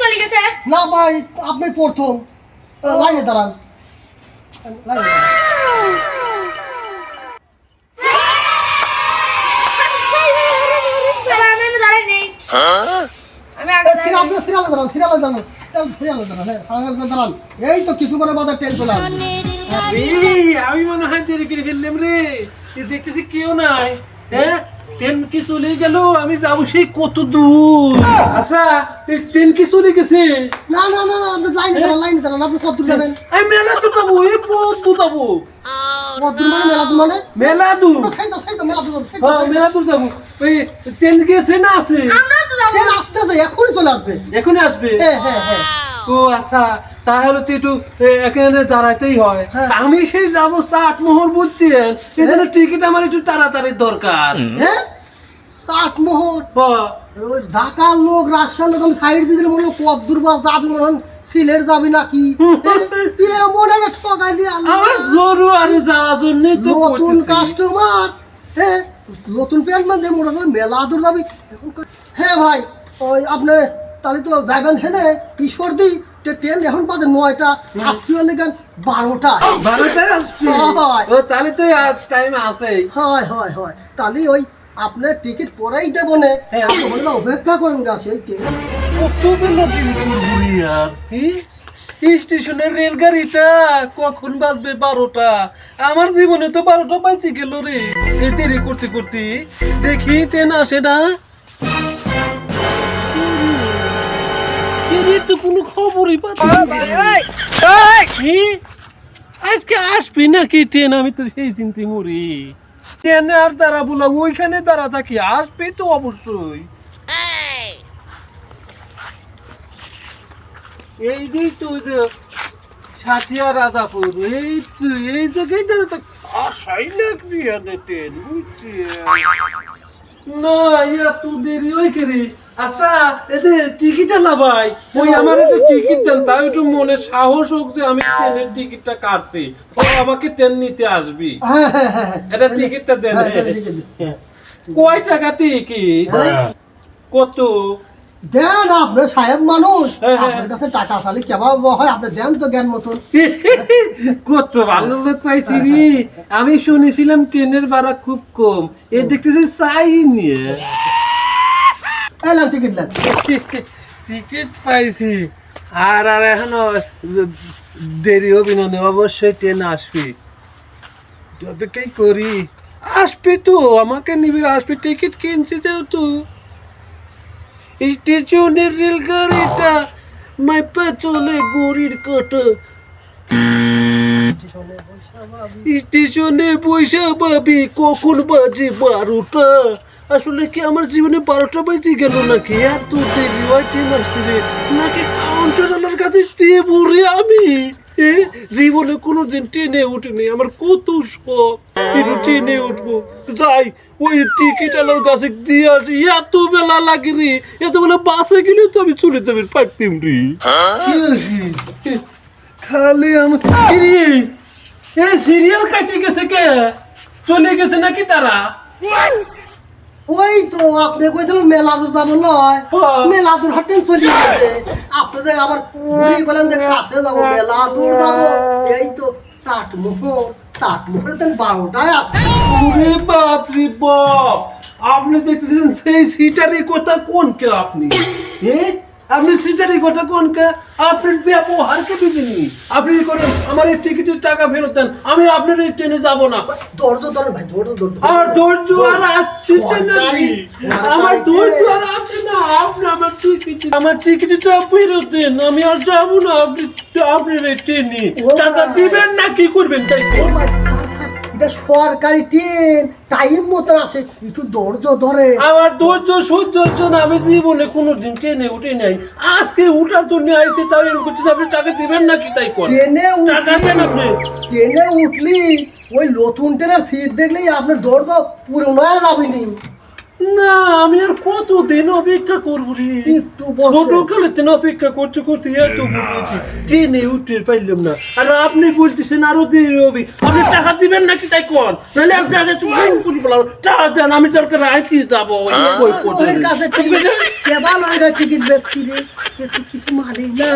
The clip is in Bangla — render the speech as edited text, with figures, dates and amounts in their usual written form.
চলে গেছে না ভাই আপনি প্রথম লাইনে দাঁড়ান লাইনে দাঁড়ান আমি দাঁড়াই নেই আমি আগে আপনি সিরিয়ালে দাঁড়ান সিরিয়ালে দাঁড়ান দাঁড়ান এই তো কিছু করে বাজার ট্রেন চলে আসবে আমি মনে হয় দেরি করে ফেললাম রে দেখতেছি কেউ নাই হ্যাঁ ট্রেন কি চলে গেল আমি যাবো সেই কত দূর আচ্ছা ট্রেন কি চলে গেছে না না না না আপনি লাইনে দাঁড়ান আপনি কত দূর যাবেন আমি মেলা দূর যাবো এই বহুত দূর যাবো কত দূর মানে মেলা দূর মেলা দূর হ্যাঁ মেলা দূর যাবো ওই ট্রেন গেছে না আছে আমরাও তো যাবো ট্রেন আসতেছে এখনই চলে আসবে এখনই আসবে হ্যাঁ হ্যাঁ হ্যাঁ ও আচ্ছা তাহলে তো একটু এখানে দাঁড়াইতেই হয় হ্যাঁ। আমি সেই যাবো চাটমোহর বুঝছেন এই জন্য টিকিট আমার একটু তাড়াতাড়ি দরকার হ্যাঁ চাটমোহর হ্যাঁ। ওই ঢাকার লোক রাজশাহীর লোক আমি সাইড দিয়ে দিলে মনে হয় কত দূর বাস যাবি মনে হয় সিলেট যাবি নাকি এমন একটা ঠকাইলি আমার জরুরি যাওয়ার জন্যই তো নতুন করতেছি। কাস্টমার হ্যাঁ নতুন প্যান্ট মানে মনে হয় মেলা দূর যাবি হ্যাঁ ভাই ওই আপনি তাহলে তো যাবেন হ্যাঁ ঈশ্বরদি ট্রেন এখন পাবে 9টা আসতে হলে গান 12টা 12টায় আসবি হয়। ও তাহলে তো টাইম আছে হয় হয় হয় তাহলে ওই আপনার টিকিট পরাই দেবো না হ্যাঁ। আপনি অপেক্ষা করেন গা সেই ট্রেন কত বেলা দিন ঘুরি আর এই স্টেশনের রেলগাড়িটা কখন বাজবে 12টা আমার জীবনে তো 12টা বাজে গেল রে এই দেরি করতে করতে দেখি ট্রেন আসে না ট্রেনের তো কোনো খবরই পাচ্ছি না। কি? আজকে আসবি নাকি ট্রেন আমি তো সেই চিন্তা মরি ট্রেনে আর দাঁড়া বলা ওইখানে দাঁড়া থাকি আসবি তো অবশ্যই এই দিক তো ওই যে সাথিয়া রাজাপুর এই জায়গায় দাঁড়া থাক আসাই লাগবি এনে ট্রেন বুঝছি না ইয়া তো দেরি ওই করি আচ্ছা এদের টিকিট আলা ভাই ওই আমার একটা টিকিট দেন তাই একটু মনে সাহস হোক যে আমি ট্রেনের টিকিটটা কাটছি ও আমাকে ট্রেন নিতে আসবি হ্যাঁ হ্যাঁ হ্যাঁ এটা টিকিটটা দেন হ্যাঁ, হ্যাঁ, টিকিট দিন। কয় টাকা টিকিট কত দেন আপনার সাহেব মানুষ হ্যাঁ, হ্যাঁ। আপনার কাছে টাকা চালি কেমন হয় আপনি দেন তো জ্ঞান মতন কত ভালো লোক পাইছি রে আমি শুনেছিলাম ট্রেনের ভাড়া খুব কম এ দেখতেছি চাই নিয়ে এলাম টিকিট নেন টিকিট পাইছি আর আর এখনো দেরি হবে না অবশ্যই ট্রেন আসবি অপেক্ষাই করি আসবি তো আমাকে নিবি আসবি টিকিট কিনছি যেহেতু স্টেশনের রেলগাড়িটা মাইপা চলে গড়ির কাটা স্টেশনে বৈশা পাবি কখন বাজে 12টা আসলে কি আমার জীবনে 12টা বাজে গেল নাকি এত দেরি হয় ট্রেন আসছে রে নাকি কাউন্টারওয়ালার কাছে দিয়ে পড়ি আমি জীবনে কোনোদিন ট্রেনে উঠিনি আমার কত শখ একটু ট্রেনে উঠবো যাই ওই টিকিট আলার কাছে দিয়ে আসি এত বেলা লাগে রে এত বেলা বাসে গেলে তো আমি চলে যাবেন পারতাম রে খালি আমি এই সিরিয়াল কাটিয়ে গেছে কে চলে গেছে নাকি তারা ওই তো আপনি কইছিলেন মেলা দূর যাবো নয় হ্যাঁ। মেলা দূর হাটেন চলে গেছে আপনাদের আবার ঘুরি বলেন যে কাছে যাবো মেলা দূর যাবো এই তো চাটমোহরে তো 12টায় আসবে ওরে বাপ রে বাপ আপনি দেখতেছেন সেই সিটারি কথা কোন কে আপনি আপনি সিটারি কথা কোন কে আপনার ব্যবহার কে বুঝিনি আপনি করেন আমার এই টিকিটের টাকা ফেরত দেন আমি আপনার এই ট্রেনে যাব না ধৈর্য ধরেন ভাই ধৈর্য আর ধৈর্য আর আসছে না আমার ধৈর্য আর আসছে না আপনি আমার টিকিটটা ফেরত দেন আমি আর যাব না আপনি আপনার এই ট্রেনে টাকা দিবেন না কি করবেন তাই তো এটা সরকারি ট্রেন টাইম মতো আসে একটু ধৈর্য ধরে আমার ধৈর্য সহ্য হচ্ছে না আমি জীবনে কোনোদিন ট্রেনে উঠে নাই আজকে উঠার জন্য আইছি তাও এরকম করছে আপনি টাকা দিবেন নাকি তাই কর টাকা দেন আপনি ট্রেনে উঠলি ওই নতুন ট্রেনের সিট দেখলেই আপনার ধৈর্য পুরো নয় যাবেনি না আমি আর কতদিন অপেক্ষা করবো রে একটু বসে। ছোটকালে দিন অপেক্ষা করতে করতে এত বলেছি ট্রেনে উঠতে পারলাম না আর আপনি বলতেছেন আরো দেরি হবে আপনি টাকা দিবেন নাকি তাই কর নাহলে আপনি আগে টাকা দেন আমি দরকার আইটি যাবো ওই পথে ওর কাছে টিকিট কেবা লয় টিকিট বেচছি রে, এ তো কিছু মানে না।